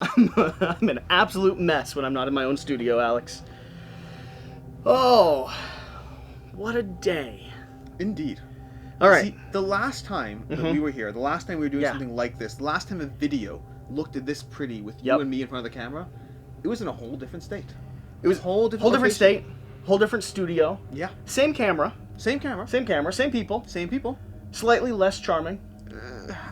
I'm an absolute mess when I'm not in my own studio, Alex. Oh, what a day. Indeed. All right. See, the last time that we were here, the last time we were doing something like this, the last time a video looked at this pretty with you and me in front of the camera, it was in a whole different state. It was a whole different state, whole different studio. Yeah. Same camera. Same camera. Same camera, same people. Same people. Slightly less charming.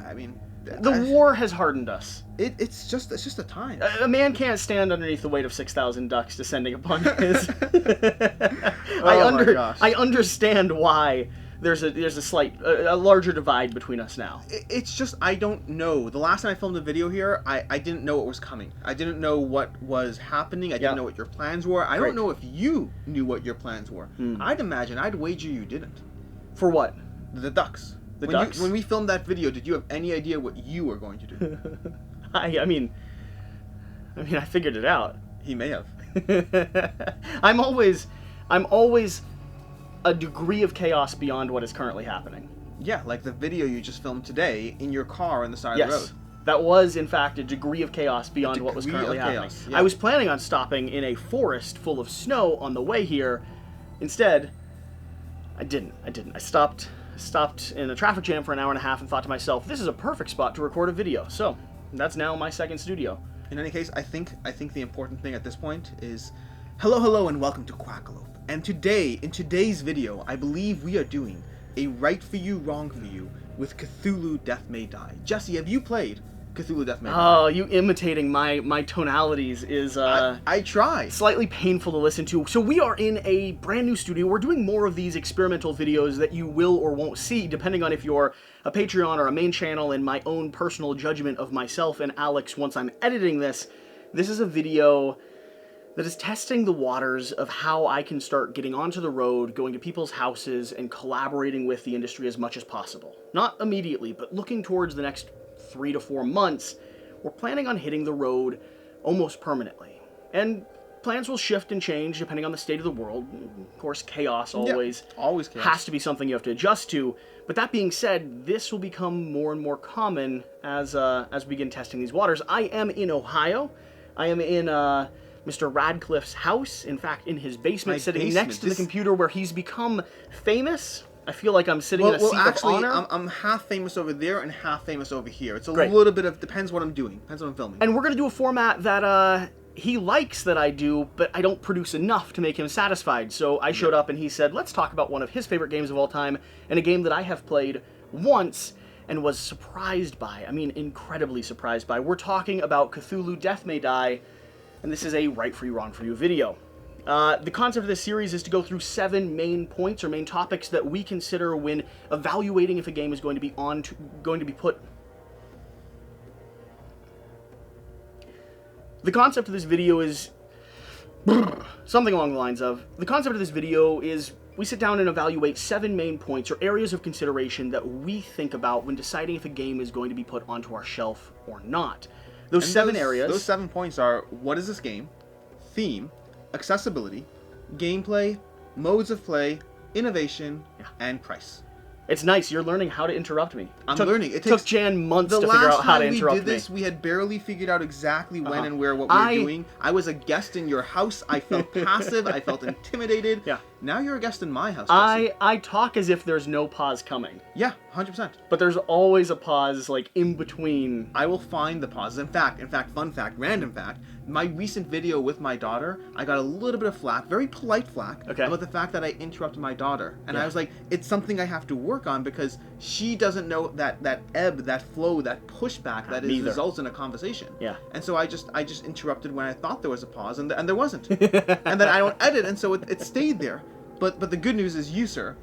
I mean... The war has hardened us. It's just a time. A man can't stand underneath the weight of 6,000 ducks descending upon his... my gosh. I understand why there's a larger divide between us now. It's just, I don't know. The last time I filmed a video here, I didn't know what was coming. I didn't know what was happening. I didn't know what your plans were. I don't know if you knew what your plans were. I'd wager you didn't. For what? The ducks. Ducks? When we filmed that video, did you have any idea what you were going to do? I mean, I figured it out. He may have. I'm always a degree of chaos beyond what is currently happening. Yeah, like the video you just filmed today in your car on the side of the road. That was, in fact, a degree of chaos beyond what was currently happening. Yeah. I was planning on stopping in a forest full of snow on the way here. Instead, I didn't. I stopped in a traffic jam for an hour and a half and thought to myself, this is a perfect spot to record a video. So, that's now my second studio. In any case, I think the important thing at this point is, hello, and welcome to Quackalope. And today, in today's video, I believe we are doing a right for you, wrong for you with Cthulhu Death May Die. Jesse, have you played Cthulhu Death May Die? Oh, you imitating my tonalities is I try. Slightly painful to listen to. So we are in a brand new studio. We're doing more of these experimental videos that you will or won't see, depending on if you're a Patreon or a main channel, and my own personal judgment of myself and Alex once I'm editing this. This is a video that is testing the waters of how I can start getting onto the road, going to people's houses, and collaborating with the industry as much as possible. Not immediately, but looking towards the next 3 to 4 months, we're planning on hitting the road almost permanently. And plans will shift and change depending on the state of the world. Of course, chaos always chaos. Has to be something you have to adjust to. But that being said, this will become more and more common as we begin testing these waters. I am in Ohio. I am in Mr. Radcliffe's house. In fact, in his basement, sitting next to the computer where he's become famous. I feel like I'm sitting in a seat of honor. I'm half famous over there and half famous over here. It's a little bit of, depends what I'm doing, depends what I'm filming. And we're going to do a format that he likes that I do, but I don't produce enough to make him satisfied. So I showed up and he said, let's talk about one of his favorite games of all time, and a game that I have played once and was surprised by. I mean, incredibly surprised by. We're talking about Cthulhu Death May Die, and this is a right for you, wrong for you video. The concept of this series is to go through 7 main points or main topics that we consider when evaluating if a game is going to be put. The concept of this video is something along the lines of, the concept of this video is we sit down and evaluate 7 main points or areas of consideration that we think about when deciding if a game is going to be put onto our shelf or not. Those 7 areas. Those 7 points are, what is this game? Theme. Accessibility, gameplay, modes of play, innovation, and price. It's nice. You're learning how to interrupt me. I'm learning. It took Jan months to figure out how to interrupt me. The last time we did this, we had barely figured out exactly when and where what we were doing. I was a guest in your house. I felt passive. I felt intimidated. Yeah. Now you're a guest in my house, Jesse. I talk as if there's no pause coming. Yeah, 100%. But there's always a pause, like, in between. I will find the pauses. In fact, fun fact, random fact, my recent video with my daughter, I got a little bit of flack, very polite flack, about the fact that I interrupted my daughter. And I was like, it's something I have to work on because she doesn't know that ebb, that flow, that pushback that results in a conversation. Yeah. And so I just interrupted when I thought there was a pause, and there wasn't. And then I don't edit, and so it stayed there. But the good news is you, sir,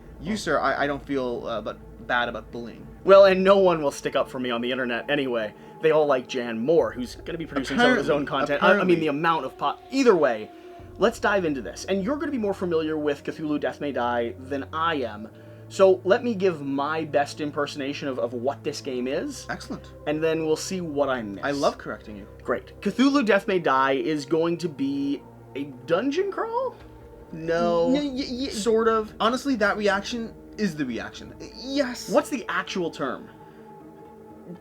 I don't feel bad about bullying. Well, and no one will stick up for me on the internet anyway. They all like Jan Moore, who's going to be producing some of his own content. I mean, the amount of Either way, let's dive into this. And you're going to be more familiar with Cthulhu Death May Die than I am. So let me give my best impersonation of what this game is. Excellent. And then we'll see what I miss. I love correcting you. Great. Cthulhu Death May Die is going to be a dungeon crawl? No. Sort of. Honestly, that reaction is the reaction. Yes. What's the actual term?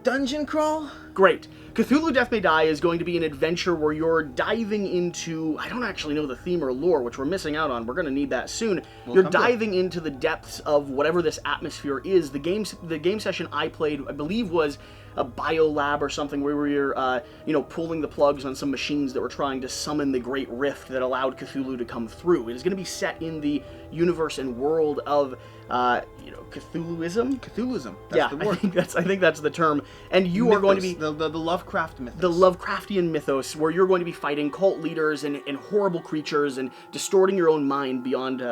Dungeon crawl? Great. Cthulhu Death May Die is going to be an adventure where you're diving into, I don't actually know the theme or lore, which we're missing out on. We're going to need that soon. You're diving into the depths of whatever this atmosphere is. The game session I played, I believe, was a biolab or something where we were, pulling the plugs on some machines that were trying to summon the Great Rift that allowed Cthulhu to come through. It is going to be set in the universe and world of, Cthulhuism? Cthulhuism. That's the word. I think that's the term. And you mythos, are going to be... The Lovecraft mythos. The Lovecraftian mythos, where you're going to be fighting cult leaders and horrible creatures and distorting your own mind beyond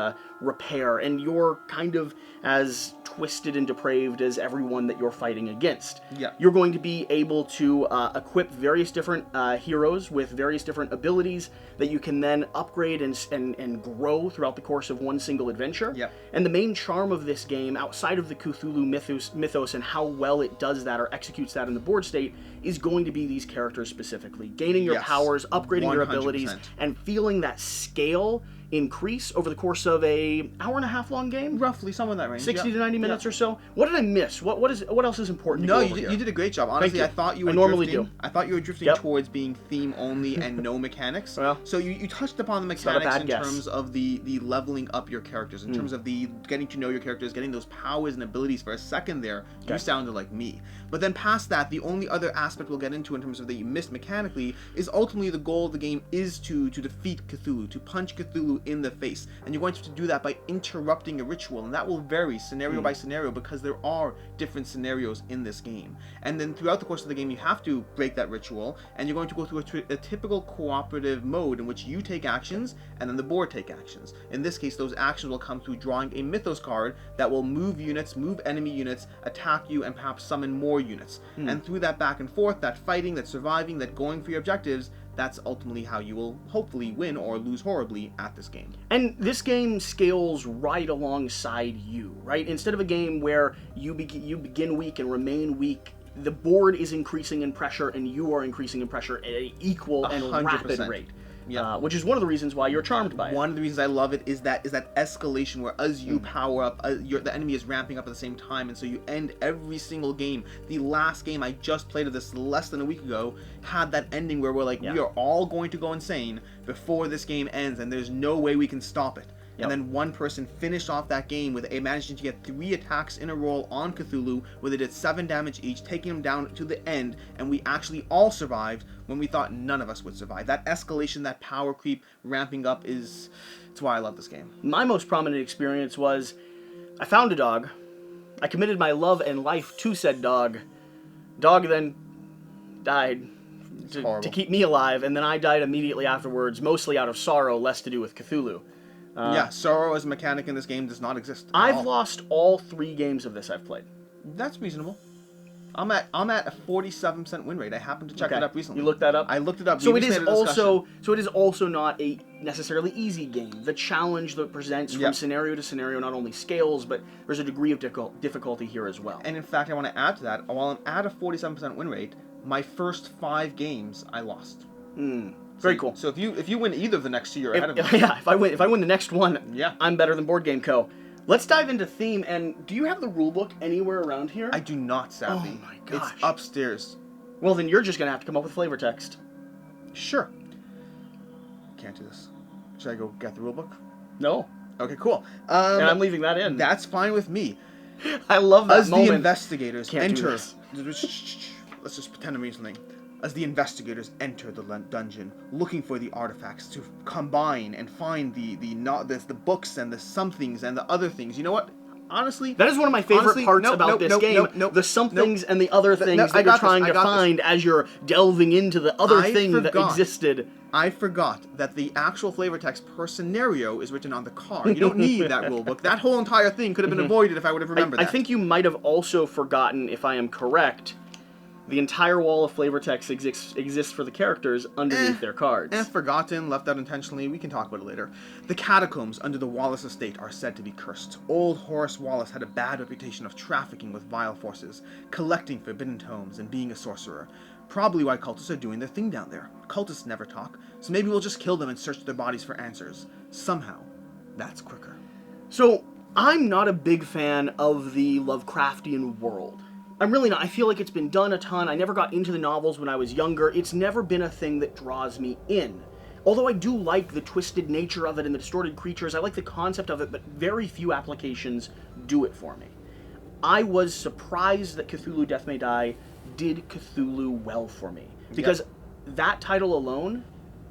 repair. And you're kind of as twisted and depraved as everyone that you're fighting against. Yeah. You're going to be able to equip various different heroes with various different abilities that you can then upgrade and grow throughout the course of one single adventure. Yeah. And the main charm of this game, outside of the Cthulhu mythos and how well it does that or executes that in the board state, is going to be these characters specifically. Gaining your powers, upgrading your abilities, 100%. and feeling that scale increase over the course of a hour-and-a-half long game? Roughly, somewhere in that range. 60 to 90 minutes or so? What did I miss? What else is important to go over here? You did a great job. Honestly, I thought you were I thought you were drifting towards being theme only and no mechanics. Well, so you touched upon the mechanics in terms of the leveling up your characters, in terms of the getting to know your characters, getting those powers and abilities. For a second there, you sounded like me. But then past that, the only other aspect we'll get into in terms of that you missed mechanically is ultimately the goal of the game is to defeat Cthulhu, to punch Cthulhu in the face. And you're going to do that by interrupting a ritual, and that will vary scenario by scenario because there are different scenarios in this game. And then throughout the course of the game, you have to break that ritual, and you're going to go through a typical cooperative mode in which you take actions and then the board take actions. In this case, those actions will come through drawing a mythos card that will move units, move enemy units, attack you, and perhaps summon more units. And through that back and forth, that fighting, that surviving, that going for your objectives, that's ultimately how you will hopefully win or lose horribly at this game. And this game scales right alongside you, right? Instead of a game where you begin weak and remain weak, the board is increasing in pressure and you are increasing in pressure at an equal and 100%. rapid rate. Yeah. Which is one of the reasons why you're charmed by it. One of the reasons I love it is that escalation where as you power up, the enemy is ramping up at the same time, and so you end every single game. The last game I just played of this less than a week ago had that ending where we're like, we are all going to go insane before this game ends, and there's no way we can stop it. And then one person finished off that game with managing to get 3 attacks in a row on Cthulhu, where they did 7 damage each, taking him down to the end, and we actually all survived when we thought none of us would survive. That escalation, that power creep ramping up it's why I love this game. My most prominent experience was I found a dog. I committed my love and life to said dog. Dog then died to keep me alive, and then I died immediately afterwards, mostly out of sorrow, less to do with Cthulhu. Sorrow as a mechanic in this game does not exist at I've all. lost all 3 games of this I've played. That's reasonable. I'm at a 47% win rate. I happened to check that up recently. You looked that up? I looked it up. So it is also not a necessarily easy game. The challenge that it presents from scenario to scenario not only scales, but there's a degree of difficulty here as well. And in fact, I want to add to that. While I'm at a 47% win rate, my first 5 games I lost. Very cool. So if you win either of the next 2, you're ahead of me. Yeah, if I win the next one, I'm better than BoardGameCo. Let's dive into theme. And do you have the rulebook anywhere around here? I do not, sadly. Oh my gosh. It's upstairs. Well, then you're just gonna have to come up with flavor text. Sure. Can't do this. Should I go get the rulebook? No. Okay, cool. And I'm leaving that in. That's fine with me. I love that moment. As the investigators enter, let's just pretend I'm reading something. As the investigators enter the dungeon, looking for the artifacts to combine and find the books and the somethings and the other things. You know what? Honestly, that is one of my favorite parts about this game. The somethings and the other things that you're trying to find as you're delving into the other thing that existed. I forgot that the actual flavor text per scenario is written on the card. You don't need that rulebook. That whole entire thing could have been avoided if I would have remembered that. I think you might have also forgotten, if I am correct, the entire wall of flavor text exists for the characters underneath their cards. Forgotten, left out intentionally. We can talk about it later. The catacombs under the Wallace estate are said to be cursed. Old Horace Wallace had a bad reputation of trafficking with vile forces, collecting forbidden tomes, and being a sorcerer. Probably why cultists are doing their thing down there. Cultists never talk, so maybe we'll just kill them and search their bodies for answers. Somehow, that's quicker. So, I'm not a big fan of the Lovecraftian world. I'm really not. I feel like it's been done a ton. I never got into the novels when I was younger. It's never been a thing that draws me in. Although I do like the twisted nature of it and the distorted creatures, I like the concept of it, but very few applications do it for me. I was surprised that Cthulhu Death May Die did Cthulhu well for me. Because that title alone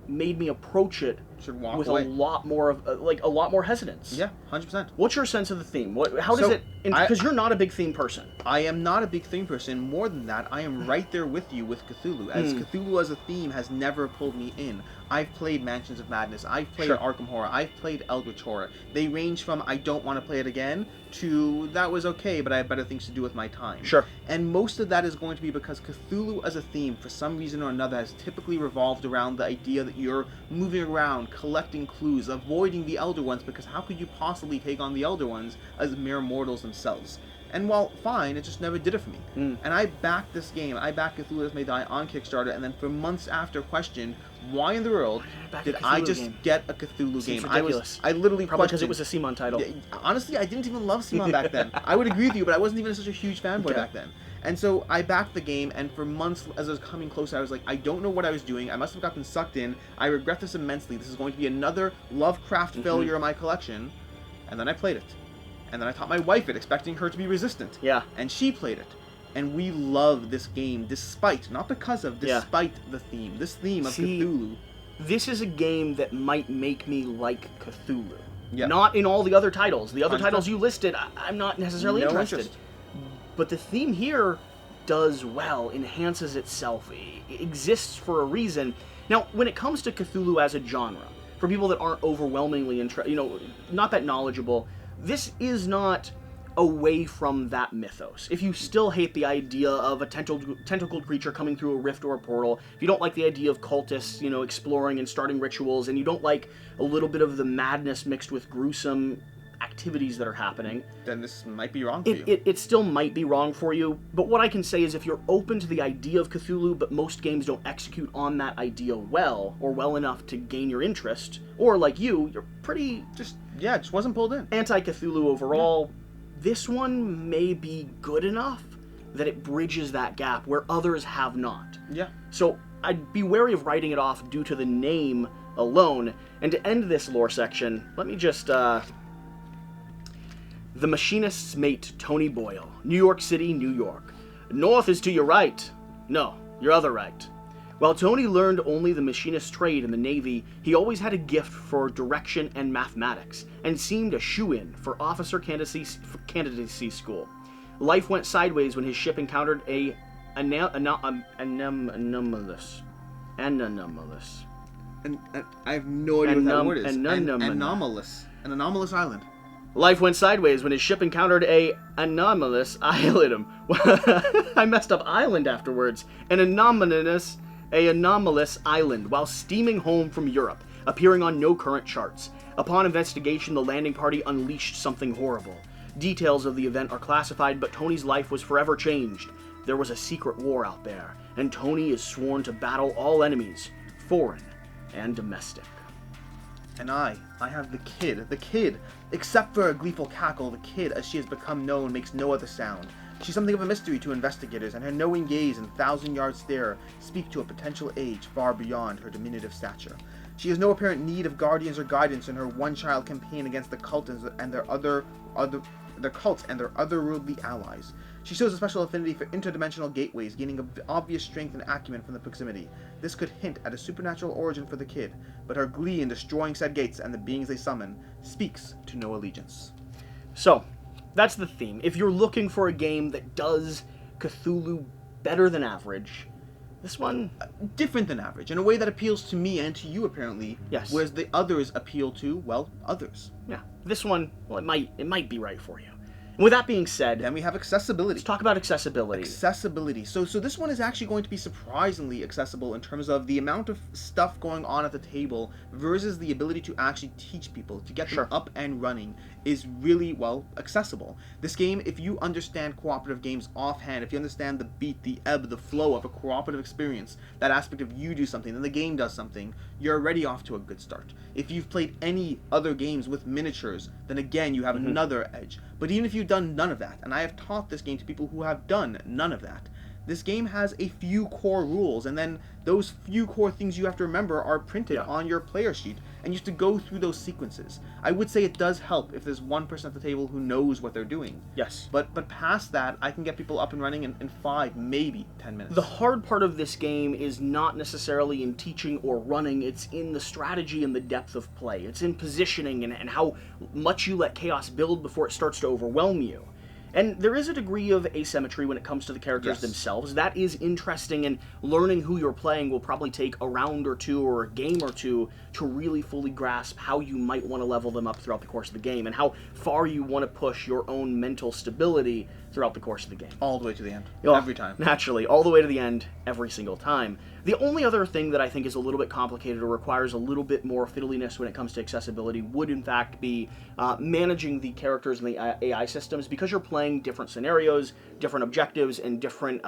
made me approach it with a lot more hesitance. Yeah, 100%. What's your sense of the theme? How does it? Because you're not a big theme person. I am not a big theme person. More than that, I am right there with you with Cthulhu. As Cthulhu as a theme has never pulled me in. I've played Mansions of Madness. I've played Arkham Horror. I've played Eldritch Horror. They range from I don't want to play it again to that was okay, but I have better things to do with my time. Sure. And most of that is going to be because Cthulhu as a theme, for some reason or another, has typically revolved around the idea that you're moving around, collecting clues, avoiding the Elder Ones, because how could you possibly take on the Elder Ones as mere mortals themselves? And while fine, it just never did it for me. And I backed this game. I backed Cthulhu Death May Die on Kickstarter, and then for months after questioned, why in the world did I just get a Cthulhu game? Ridiculous. I literally probably because questioned. it was a Simon title. Honestly, I didn't even love Simon back then. I would agree with you, but I wasn't even such a huge fanboy back then. And so I backed the game, and for months as I was coming closer, I was like, I don't know what I was doing. I must have gotten sucked in. I regret this immensely. This is going to be another Lovecraft failure in my collection. And then I played it. And then I taught my wife it, expecting her to be resistant. Yeah. And she played it. And we love this game despite, not because of, despite the theme. This theme of Cthulhu. This is a game that might make me like Cthulhu. Yeah. Not in all the other titles. The other titles you listed, I'm not necessarily interested. But the theme here does well, enhances itself, it exists for a reason. Now, when it comes to Cthulhu as a genre, for people that aren't overwhelmingly not that knowledgeable, this is not away from that mythos. If you still hate the idea of a tentacled creature coming through a rift or a portal, if you don't like the idea of cultists, exploring and starting rituals, and you don't like a little bit of the madness mixed with gruesome activities that are happening, then this might be wrong for you. It still might be wrong for you, but what I can say is if you're open to the idea of Cthulhu, but most games don't execute on that idea well, or well enough to gain your interest, or like you're pretty... just wasn't pulled in. Anti-Cthulhu overall, this one may be good enough that it bridges that gap where others have not. Yeah. So I'd be wary of writing it off due to the name alone, and to end this lore section, let me just... The Machinist's mate, Tony Boyle. New York City, New York. North is to your right. No, your other right. While Tony learned only the machinist's trade in the Navy, he always had a gift for direction and mathematics, and seemed a shoo-in for officer candidacy school. Life went sideways when his ship encountered a anomalous. And I have no idea what that word is. Anomalous. An anomalous island. Life went sideways when his ship encountered a anomalous island. I messed up island afterwards. An anomalous island while steaming home from Europe, appearing on no current charts. Upon investigation, the landing party unleashed something horrible. Details of the event are classified, but Tony's life was forever changed. There was a secret war out there, and Tony is sworn to battle all enemies, foreign and domestic. And I have the kid. Except for a gleeful cackle, the kid, as she has become known, makes no other sound. She's something of a mystery to investigators, and her knowing gaze and thousand-yard stare speak to a potential age far beyond her diminutive stature. She has no apparent need of guardians or guidance in her one-child campaign against the cults and their otherworldly allies. She shows a special affinity for interdimensional gateways, gaining obvious strength and acumen from the proximity. This could hint at a supernatural origin for the kid, but her glee in destroying said gates and the beings they summon speaks to no allegiance. So, that's the theme. If you're looking for a game that does Cthulhu better than average, this one... different than average, in a way that appeals to me and to you, apparently. Yes. Whereas the others appeal to, well, others. Yeah. This one, well, it might be right for you. And with that being said... then we have accessibility. Let's talk about accessibility. Accessibility. So this one is actually going to be surprisingly accessible in terms of the amount of stuff going on at the table versus the ability to actually teach people, to get them up and running, is really, well, accessible. This game, if you understand cooperative games offhand, if you understand the beat, the ebb, the flow of a cooperative experience, that aspect of you do something, then the game does something, you're already off to a good start. If you've played any other games with miniatures, then again, you have another edge. But even if you done none of that, and I have taught this game to people who have done none of that. This game has a few core rules, and then those few core things you have to remember are printed on your player sheet, and you have to go through those sequences. I would say it does help if there's one person at the table who knows what they're doing. Yes. But past that, I can get people up and running in 5, maybe 10 minutes. The hard part of this game is not necessarily in teaching or running, it's in the strategy and the depth of play. It's in positioning and how much you let chaos build before it starts to overwhelm you. And there is a degree of asymmetry when it comes to the characters themselves. That is interesting, and learning who you're playing will probably take a round or two or a game or two to really fully grasp how you might want to level them up throughout the course of the game and how far you want to push your own mental stability throughout the course of the game. All the way to the end. Every time. Naturally, all the way to the end, every single time. The only other thing that I think is a little bit complicated or requires a little bit more fiddliness when it comes to accessibility would in fact be managing the characters and the AI systems. Because you're playing different scenarios, different objectives, and different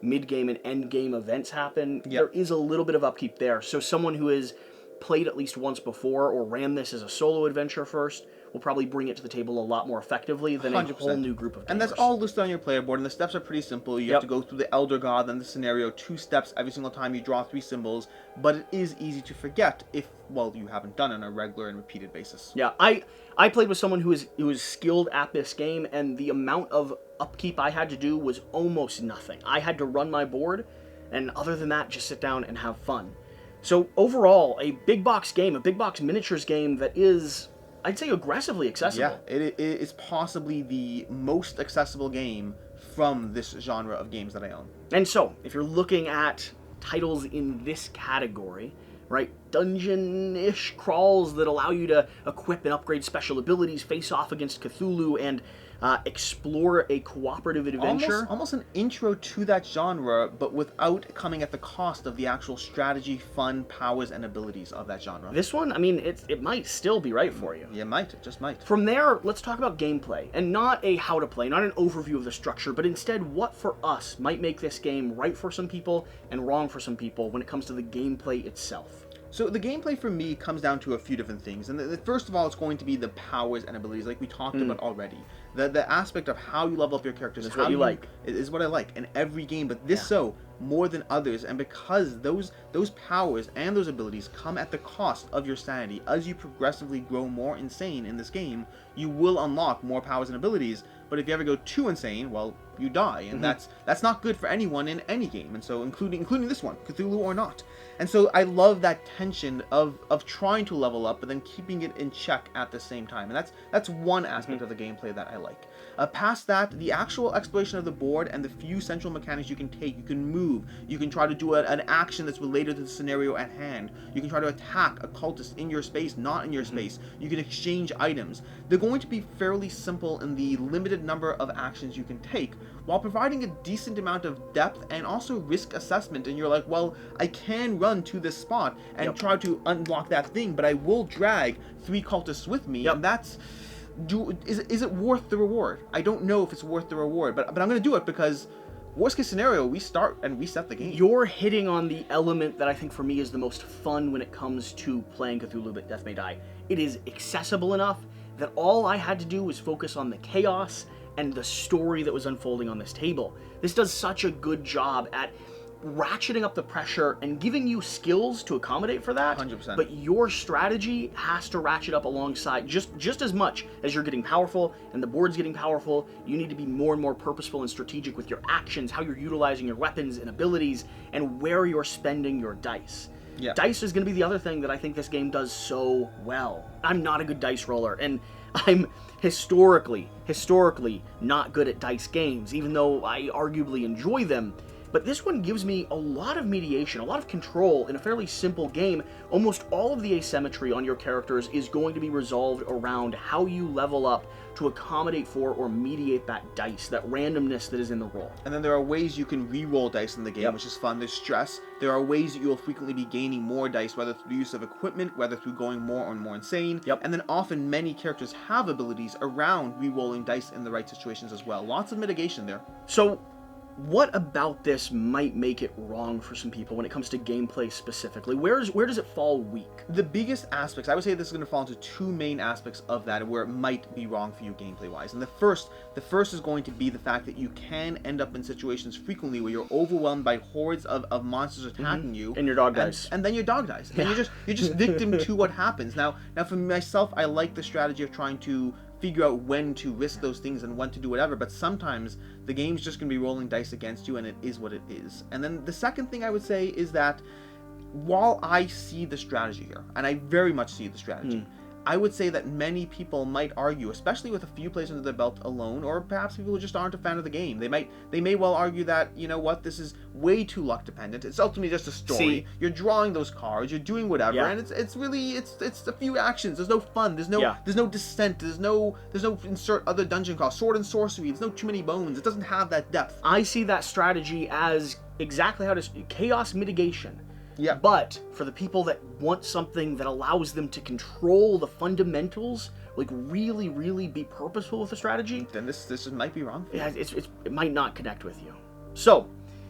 mid-game and end-game events happen, there is a little bit of upkeep there. So someone who has played at least once before or ran this as a solo adventure first will probably bring it to the table a lot more effectively than 100%. A whole new group of gamers. And that's all listed on your player board, and the steps are pretty simple. You have to go through the Elder God, then the scenario, 2 steps every single time you draw 3 symbols, but it is easy to forget if, well, you haven't done it on a regular and repeated basis. Yeah, I played with someone who is skilled at this game, and the amount of upkeep I had to do was almost nothing. I had to run my board, and other than that, just sit down and have fun. So overall, a big box game, a big box miniatures game that is, I'd say, aggressively accessible. Yeah, it is possibly the most accessible game from this genre of games that I own. And so, if you're looking at titles in this category, right, dungeon-ish crawls that allow you to equip and upgrade special abilities, face off against Cthulhu, and explore a cooperative adventure. Almost an intro to that genre, but without coming at the cost of the actual strategy, fun, powers, and abilities of that genre. This one, I mean, it might still be right for you. Yeah, it just might. From there, let's talk about gameplay, and not a how to play, not an overview of the structure, but instead what for us might make this game right for some people and wrong for some people when it comes to the gameplay itself. So the gameplay for me comes down to a few different things, and first of all, it's going to be the powers and abilities, like we talked about already. The aspect of how you level up your characters is what you like. Is what I like in every game, but this so more than others, and because those powers and those abilities come at the cost of your sanity. As you progressively grow more insane in this game, you will unlock more powers and abilities. But if you ever go too insane, well, you die, and that's not good for anyone in any game, and so including this one, Cthulhu or not. And so I love that tension of trying to level up, but then keeping it in check at the same time, and that's one aspect of the gameplay that I like. Past that, the actual exploration of the board and the few central mechanics you can take, you can move, you can try to do an action that's related to the scenario at hand, you can try to attack a cultist in your space, not in your space, you can exchange items. They're going to be fairly simple in the limited number of actions you can take, while providing a decent amount of depth and also risk assessment. And you're like, well, I can run to this spot and try to unlock that thing, but I will drag 3 cultists with me, and that's... Is it worth the reward? I don't know if it's worth the reward, but I'm going to do it because worst case scenario, we start and reset the game. You're hitting on the element that I think for me is the most fun when it comes to playing Cthulhu but Death May Die. It is accessible enough that all I had to do was focus on the chaos and the story that was unfolding on this table. This does such a good job at ratcheting up the pressure and giving you skills to accommodate for that. 100%. But your strategy has to ratchet up alongside just as much as you're getting powerful and the board's getting powerful. You need to be more and more purposeful and strategic with your actions, how you're utilizing your weapons and abilities, and where you're spending your dice. Yeah. Dice is going to be the other thing that I think this game does so well. I'm not a good dice roller, and I'm historically not good at dice games, even though I arguably enjoy them. But this one gives me a lot of mediation, a lot of control in a fairly simple game. Almost all of the asymmetry on your characters is going to be resolved around how you level up to accommodate for or mediate that dice, that randomness that is in the roll. And then there are ways you can re-roll dice in the game, which is fun. There's stress. There are ways that you will frequently be gaining more dice, whether through the use of equipment, whether through going more and more insane. And then often many characters have abilities around re-rolling dice in the right situations as well. Lots of mitigation there. So what about this might make it wrong for some people when it comes to gameplay specifically? Where does it fall weak? The biggest aspects, I would say this is going to fall into two main aspects of that where it might be wrong for you gameplay-wise. And the first is going to be the fact that you can end up in situations frequently where you're overwhelmed by hordes of monsters attacking you. And your dog dies. And then your dog dies. And you're just victim to what happens. Now for myself, I like the strategy of trying to figure out when to risk those things and when to do whatever, but sometimes the game's just going to be rolling dice against you, and it is what it is. And then the second thing I would say is that while I see the strategy here, and I very much see the strategy, I would say that many people might argue, especially with a few players under their belt alone, or perhaps people who just aren't a fan of the game. They may well argue that, you know what, this is way too luck dependent. It's ultimately just a story. You're drawing those cards, you're doing whatever, and it's really a few actions. There's no fun. There's no descent. There's no insert other dungeon crawl. Sword and sorcery. There's no too many bones. It doesn't have that depth. I see that strategy as exactly how to chaos mitigation. Yeah. But for the people that want something that allows them to control the fundamentals, like really, really be purposeful with the strategy, then this might be wrong. Yeah, it might not connect with you. So,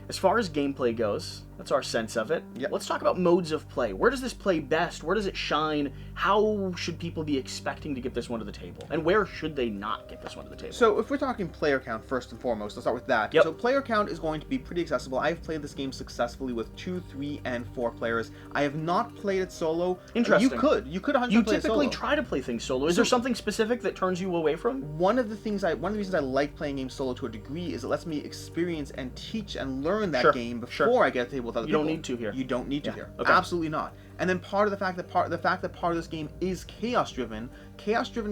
as far as gameplay goes, that's our sense of it. Yep. Let's talk about modes of play. Where does this play best? Where does it shine? How should people be expecting to get this one to the table? And where should they not get this one to the table? So if we're talking player count first and foremost, let's start with that. Yep. So player count is going to be pretty accessible. I've played this game successfully with 2, 3, and 4 players. I have not played it solo. Interesting. You could 100% play it solo. You typically try to play things solo. Is there something specific that turns you away from? One of the reasons I like playing games solo to a degree is it lets me experience and teach and learn that game before I get a table with other people. You don't need to here. You don't need to here. Okay. Absolutely not. And then part of the fact that part of this game is chaos-driven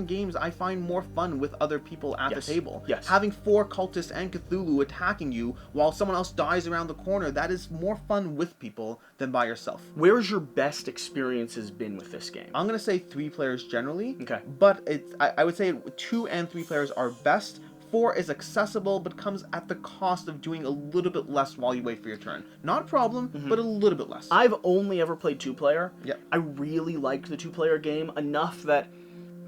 games I find more fun with other people at the table. Yes. Having 4 cultists and Cthulhu attacking you while someone else dies around the corner, that is more fun with people than by yourself. Where's your best experiences been with this game? I'm going to say 3 players generally. Okay. But I would say 2 and 3 players are best. 4 is accessible, but comes at the cost of doing a little bit less while you wait for your turn. Not a problem, but a little bit less. I've only ever played 2-player. Yep. I really liked the 2-player game enough that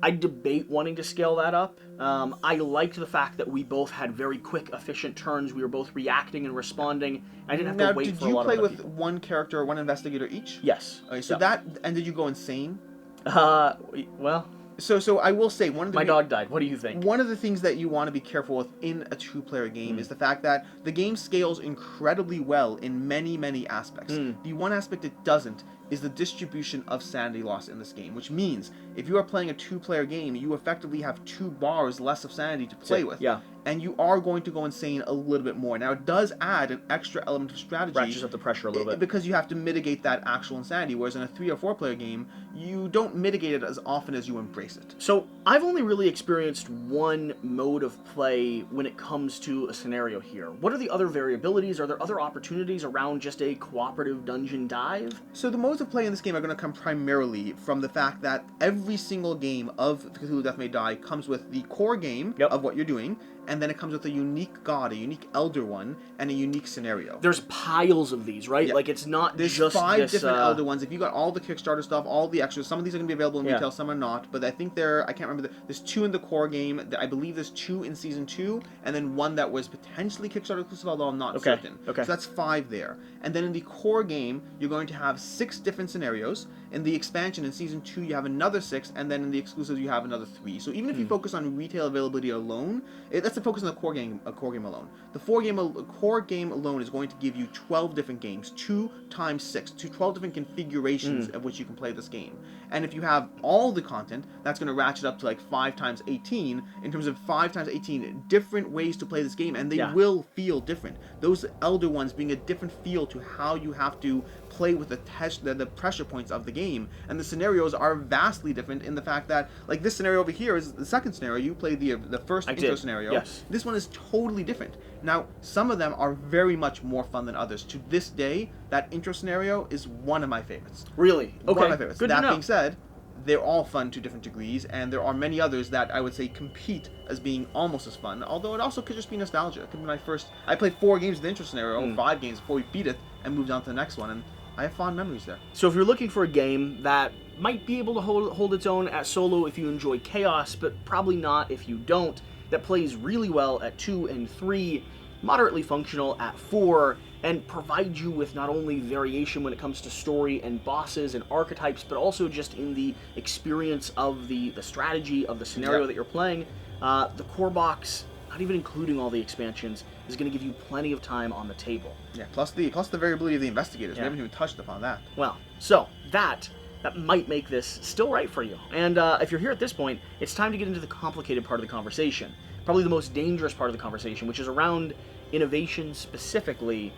I debate wanting to scale that up. I liked the fact that we both had very quick, efficient turns. We were both reacting and responding. I didn't have to wait for a lot of other people. Did you play with one character or one investigator each? Yes. Okay, so and did you go insane? Well... So I will say my dog died. What do you think? One of the things that you want to be careful with in a 2-player game is the fact that the game scales incredibly well in many, many aspects. The one aspect it doesn't is the distribution of sanity loss in this game, which means if you are playing a 2-player game, you effectively have 2 bars less of sanity to play with. Yeah. And you are going to go insane a little bit more. Now, it does add an extra element of strategy. Ratchets up the pressure a little bit. Because you have to mitigate that actual insanity, whereas in a 3 or 4-player game, you don't mitigate it as often as you embrace it. So, I've only really experienced one mode of play when it comes to a scenario here. What are the other variabilities? Are there other opportunities around just a cooperative dungeon dive? So the modes of play in this game are going to come primarily from the fact that every single game of Cthulhu Death May Die comes with the core game of what you're doing, and then it comes with a unique god, a unique elder one, and a unique scenario. There's piles of these, right? Yeah. Like, it's not There's just 5 different elder ones. If you got all the Kickstarter stuff, all the extras, some of these are going to be available in retail, some are not, but I think I can't remember, there's 2 in the core game, I believe there's 2 in Season 2, and then 1 that was potentially Kickstarter exclusive, although I'm not certain. Okay. So that's 5 there. And then in the core game, you're going to have 6 different scenarios. In the expansion, in Season 2, you have another 6, and then in the exclusives, you have another 3. So even if you focus on retail availability alone, that's the focus on the core game alone. The core game alone is going to give you 12 different games, 2 times 6, 12 different configurations of which you can play this game. And if you have all the content, that's going to ratchet up to like 5 times 18, in terms of 5 times 18 different ways to play this game, and they will feel different. Those elder ones being a different feel to how you have to play with the pressure points of the game, and the scenarios are vastly different in the fact that, like, this scenario over here is the second scenario. You played the first intro scenario. Yes. This one is totally different. Now, some of them are very much more fun than others. To this day, that intro scenario is one of my favorites. Really? Okay. One of my favorites. Good to know. That being said, they're all fun to different degrees, and there are many others that I would say compete as being almost as fun, although it also could just be nostalgia. It could be my first... I played 4 games of the intro scenario, 5 games before we beat it, and moved on to the next one, and I have fond memories there. So if you're looking for a game that might be able to hold its own at solo if you enjoy chaos, but probably not if you don't, that plays really well at 2 and 3, moderately functional at 4, and provide you with not only variation when it comes to story and bosses and archetypes, but also just in the experience of the strategy of the scenario that you're playing. The core box, not even including all the expansions, is going to give you plenty of time on the table. Yeah, plus the variability of the investigators. We haven't even touched upon that. Well, so that might make this still right for you. And if you're here at this point, it's time to get into the complicated part of the conversation. Probably the most dangerous part of the conversation, which is around innovation specifically,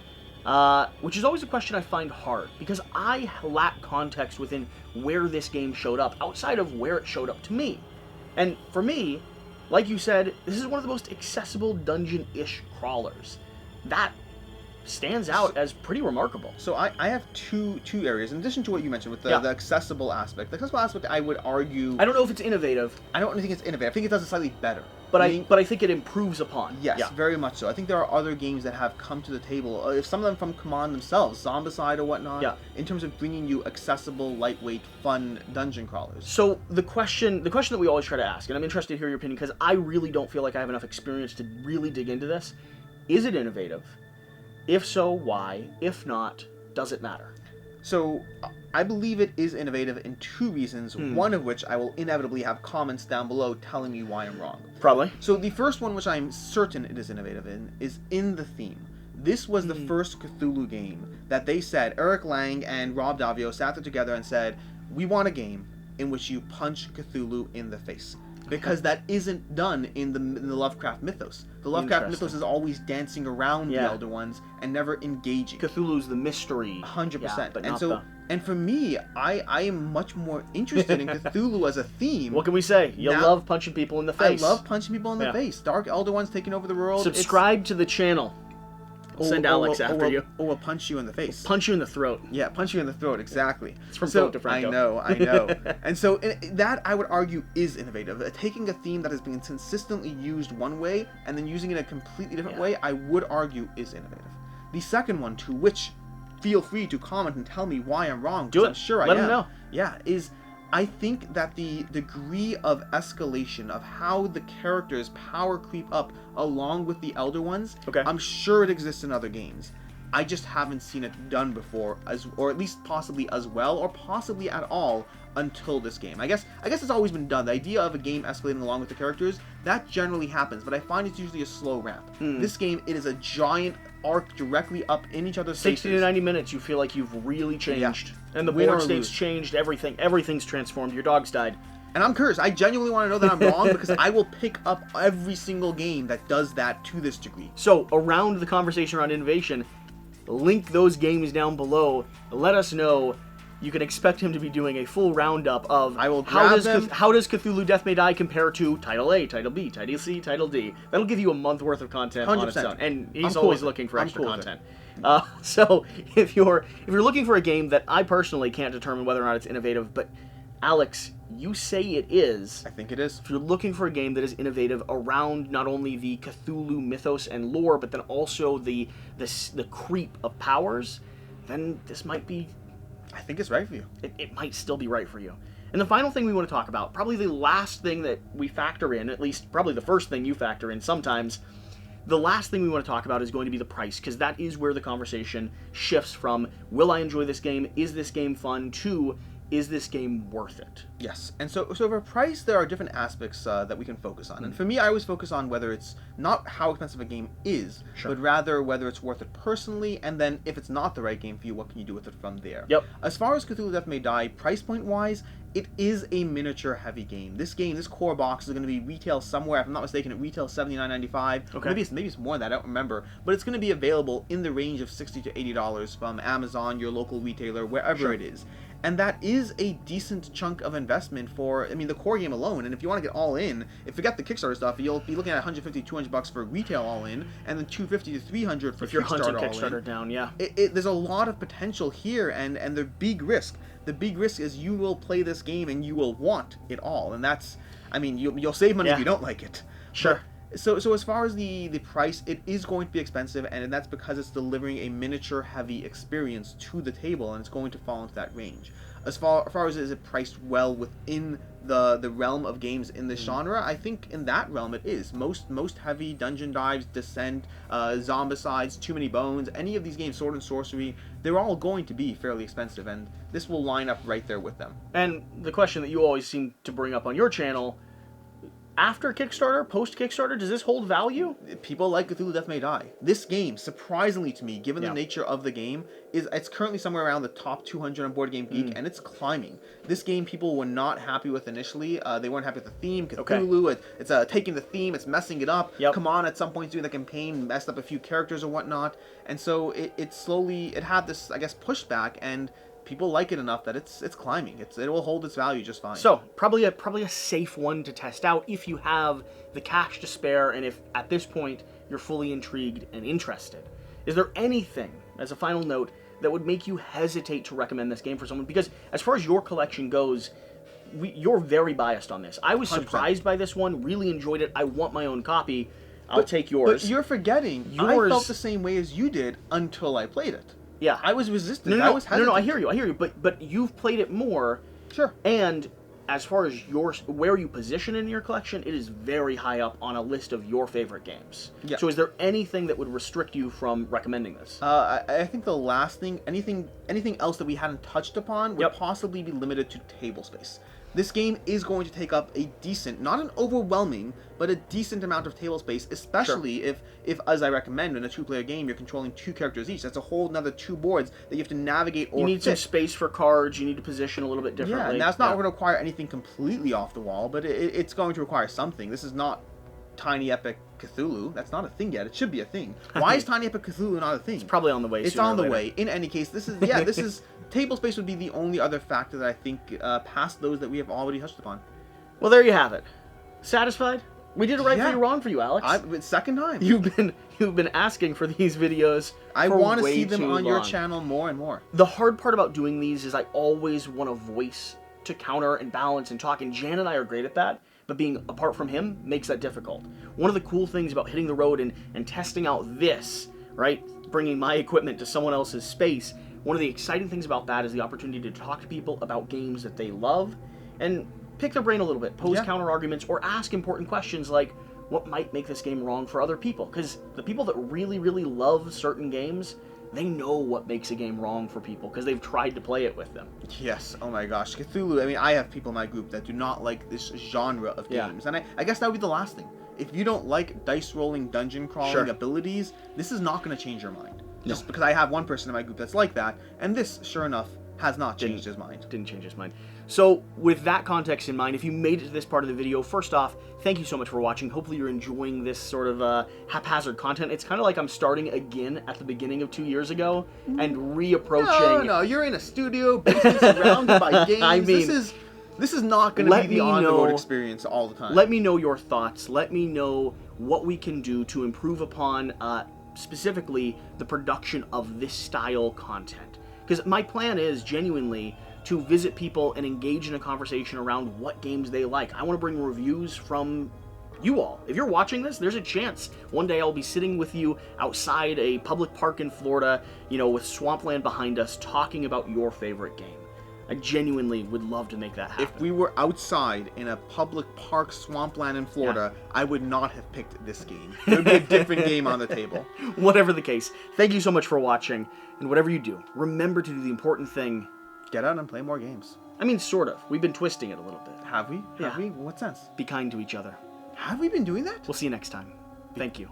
which is always a question I find hard, because I lack context within where this game showed up, outside of where it showed up to me. And for me, like you said, this is one of the most accessible dungeon-ish crawlers. That stands out as pretty remarkable. So I have two areas, in addition to what you mentioned with the accessible aspect. The accessible aspect, I would argue... I don't know if it's innovative. I don't think it's innovative. I think it does it slightly better. But I think it improves upon. Yes, very much so. I think there are other games that have come to the table, if some of them from Command themselves, Zombicide or whatnot, in terms of bringing you accessible, lightweight, fun dungeon crawlers. So the question that we always try to ask, and I'm interested to hear your opinion because I really don't feel like I have enough experience to really dig into this, is it innovative? If so, why? If not, does it matter? So, I believe it is innovative in two reasons, one of which I will inevitably have comments down below telling me why I'm wrong. Probably. So the first one, which I'm certain it is innovative in, is in the theme. This was the first Cthulhu game that they said, Eric Lang and Rob Davio sat there together and said, we want a game in which you punch Cthulhu in the face. Because that isn't done in the Lovecraft mythos. The Lovecraft mythos is always dancing around the Elder Ones and never engaging. Cthulhu's the mystery. 100%. But and so, and for me, I am much more interested in Cthulhu as a theme. What can we say? You love punching people in the face. I love punching people in the face. Dark Elder Ones taking over the world. Subscribe to the channel. We'll send Alex after you. Or we'll punch you in the face. We'll punch you in the throat. Yeah, punch you in the throat, exactly. It's from Philip DeFranco. I know. And so that, I would argue, is innovative. Taking a theme that has been consistently used one way and then using it in a completely different way, I would argue is innovative. The second one, to which feel free to comment and tell me why I'm wrong. Do it. I'm sure Let them know. Yeah, is... I think that the degree of escalation of how the characters power creep up along with the Elder Ones, I'm sure it exists in other games. I just haven't seen it done before, or at least possibly as well, or possibly at all, until this game. I guess it's always been done. The idea of a game escalating along with the characters, that generally happens, but I find it's usually a slow ramp. This game, it is a giant arc directly up in each other's faces. 60 to 90 minutes, you feel like you've really changed. Yeah. And the board state's changed, everything's transformed, your dog's died. And I'm cursed. I genuinely want to know that I'm wrong because I will pick up every single game that does that to this degree. So, around the conversation around innovation, link those games down below. Let us know. You can expect him to be doing a full roundup of how does Cthulhu Death May Die compare to Title A, Title B, Title C, Title D. That'll give you a month worth of content 100%. On its own, and he's always looking for extra content. So if you're looking for a game that I personally can't determine whether or not it's innovative, but Alex, you say it is. I think it is. If you're looking for a game that is innovative around not only the Cthulhu mythos and lore, but then also the creep of powers, then this might be... I think it's right for you. It might still be right for you. And the final thing we want to talk about, probably the last thing that we factor in, at least probably the first thing you factor in sometimes, the last thing we want to talk about is going to be the price, because that is where the conversation shifts from, will I enjoy this game, is this game fun, to, is this game worth it? Yes, and so for price, there are different aspects that we can focus on. And for me, I always focus on whether it's not how expensive a game is, but rather whether it's worth it personally, and then if it's not the right game for you, what can you do with it from there? Yep. As far as Cthulhu Death May Die, price point wise, it is a miniature heavy game. This core box is going to be retail somewhere, if I'm not mistaken, it retails $79.95. Okay. Maybe it's more than that, I don't remember. But it's going to be available in the range of $60 to $80 from Amazon, your local retailer, wherever it is. And that is a decent chunk of investment for, the core game alone. And if you want to get all in, if you got the Kickstarter stuff, you'll be looking at $150, $200 for retail all in, and then $250 to $300 for if you're hunting Kickstarter Kickstarter down, yeah. There's a lot of potential here, and the big risk. The big risk is you will play this game and you will want it all, and that's, you'll save money if you don't like it. Sure. So as far as the price, it is going to be expensive, and that's because it's delivering a miniature heavy experience to the table, and it's going to fall into that range. As far as is it priced well within the realm of games in this genre, I think in that realm it is. Most heavy dungeon dives, Descent, Zombicides, Too Many Bones, any of these games, Sword and Sorcery, they're all going to be fairly expensive, and this will line up right there with them. And the question that you always seem to bring up on your channel, after Kickstarter, post-Kickstarter, does this hold value? People like Cthulhu Death May Die. This game, surprisingly to me, given the nature of the game, it's currently somewhere around the top 200 on BoardGameGeek, and it's climbing. This game, people were not happy with initially. They weren't happy with the theme. Cthulhu, it's taking the theme, it's messing it up. Come on, at some point doing the campaign, messed up a few characters or whatnot. And so it slowly, it had this, I guess, pushback, and people like it enough that it's climbing. It will hold its value just fine. So probably a safe one to test out if you have the cash to spare, and if at this point you're fully intrigued and interested. Is there anything, as a final note, that would make you hesitate to recommend this game for someone? Because as far as your collection goes, you're very biased on this. I was 100%. Surprised by this one. Really enjoyed it. I want my own copy. I'll take yours. But you're forgetting. I felt the same way as you did until I played it. Yeah, I was resistant. I was hesitant. No, I hear you. But you've played it more. Sure. And as far as where you position in your collection, it is very high up on a list of your favorite games. Yeah. So is there anything that would restrict you from recommending this? I think the last thing, anything else that we hadn't touched upon would possibly be limited to table space. This game is going to take up a decent, not an overwhelming, but a decent amount of table space, especially if, as I recommend, in a two-player game, you're controlling 2 characters each. That's a whole another 2 boards that you have to navigate or You need some space for cards, you need to position a little bit differently. Yeah, and that's not going to require anything completely off the wall, but it's going to require something. This is not Tiny Epic Cthulhu. That's not a thing yet. It should be a thing. Why is Tiny Epic Cthulhu not a thing? It's probably on the way. It's on the way. In any case, this is table space would be the only other factor that I think past those that we have already touched upon. Well, there you have it. Satisfied? We did it right for you, wrong for you, Alex. Second time. You've been asking for these videos. I want to see them on your channel more and more. The hard part about doing these is I always want a voice to counter and balance and talk, and Jan and I are great at that. But being apart from him makes that difficult. One of the cool things about hitting the road and testing out this, right, bringing my equipment to someone else's space, one of the exciting things about that is the opportunity to talk to people about games that they love and pick their brain a little bit, pose counter arguments, or ask important questions like, what might make this game wrong for other people? Because the people that really, really love certain games, they know what makes a game wrong for people because they've tried to play it with them. Yes, oh my gosh. Cthulhu, I mean, I have people in my group that do not like this genre of games. And I guess that would be the last thing. If you don't like dice rolling, dungeon crawling abilities, this is not going to change your mind. Just because I have one person in my group that's like that, and this, sure enough, has not changed his mind. Didn't change his mind. So, with that context in mind, if you made it to this part of the video, first off, thank you so much for watching. Hopefully you're enjoying this sort of haphazard content. It's kind of like I'm starting again at the beginning of 2 years ago and reapproaching... No, you're in a studio, basement surrounded by games. I mean, this is not going to be the on-the-road experience all the time. Let me know your thoughts. Let me know what we can do to improve upon, specifically, the production of this style content. Because my plan is, genuinely, to visit people and engage in a conversation around what games they like. I want to bring reviews from you all. If you're watching this, there's a chance one day I'll be sitting with you outside a public park in Florida, you know, with swampland behind us, talking about your favorite game. I genuinely would love to make that happen. If we were outside in a public park swampland in Florida, I would not have picked this game. There would be a different game on the table. Whatever the case, thank you so much for watching, and whatever you do, remember to do the important thing. Get out and play more games. I mean, sort of. We've been twisting it a little bit. Have we? Have we? What sense? Be kind to each other. Have we been doing that? We'll see you next time. Thank you.